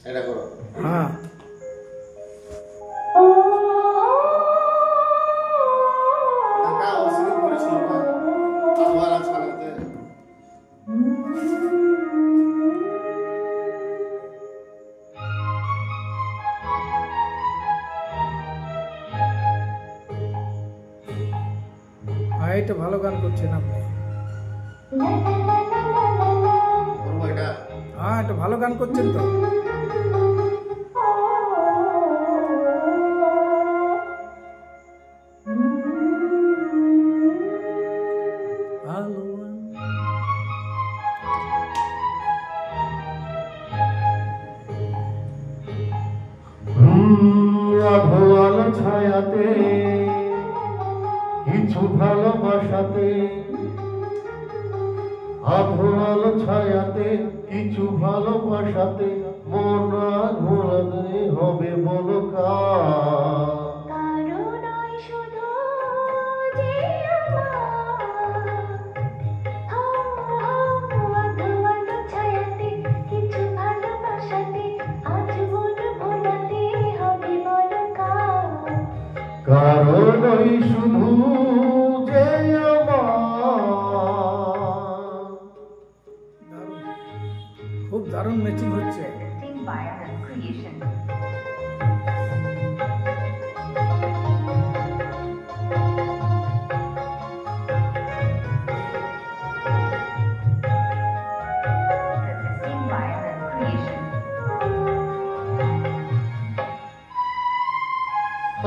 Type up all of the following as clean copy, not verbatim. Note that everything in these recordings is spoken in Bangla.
এটা করো। হ্যাঁ এটা ভালো গান করছেন আপনি। হ্যাঁ এটা ভালো গান করছেন তো। আলো ছায়াতে কিছু ভালোবাসাতে, আলো ছায়াতে কিছু ভালোবাসাতে মন ঘোরাতে হবে বলো কারণ ওই শুধু যে খুব দারুণ ম্যাচিং হচ্ছে।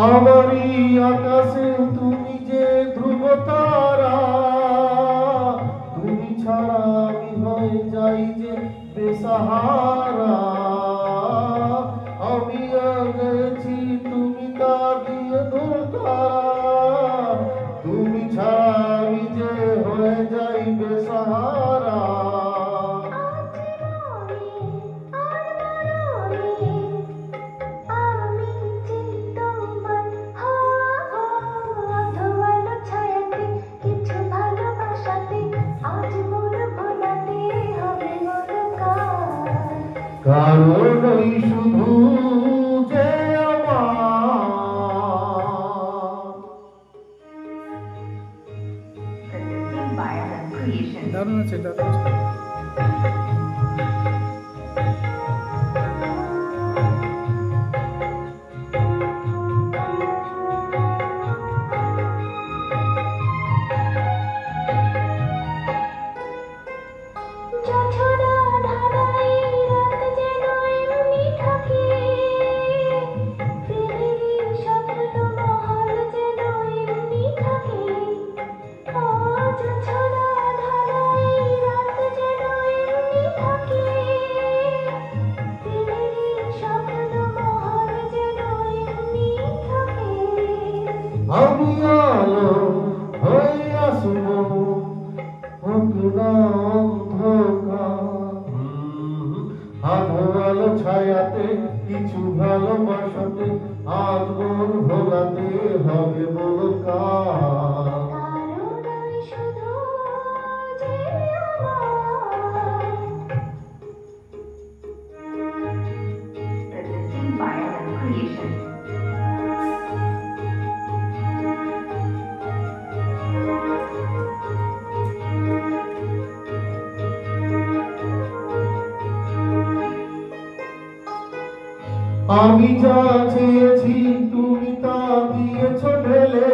আমারই আকাশে তুমি যে ধ্রুব তারা, তুমি ছাড়া আমি হয়ে যাই যে বেসাহারা। আমি গেছি তুমি তা দিয়ে ধরতা, তুমি ছাড়া আমি যে হয়ে যাই বেসাহারা। কারণ ওই শুধু যে দারুণ আছে দারুণ আছে। আমি আলো হয়ে আসবো আলো ছায়াতে কিছু ভালোবাসাতে আজ মন ভোলাতে হবে বলো আমি যা চেয়েছি তুমি তা দিয়েছ ঢেলে,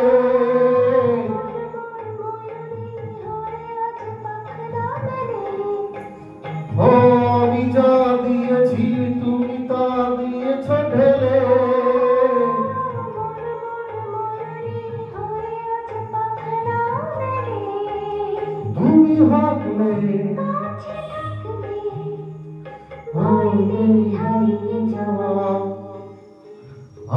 ও আমি যা দিয়েছি তুমি তা দিয়েছ ঢেলে। তুমি হাঁটলে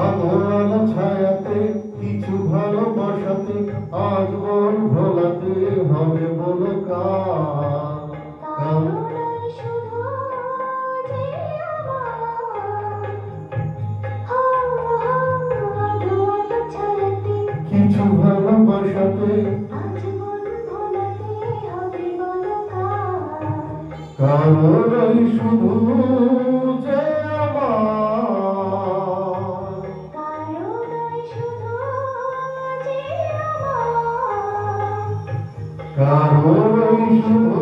আলো ছায়াতে কিছু ভালোবাসাতে আজ মন ভোলাতে হবে বলো কিছু ভালোবাসাতে কারণ শুধু যে কারণই শুধু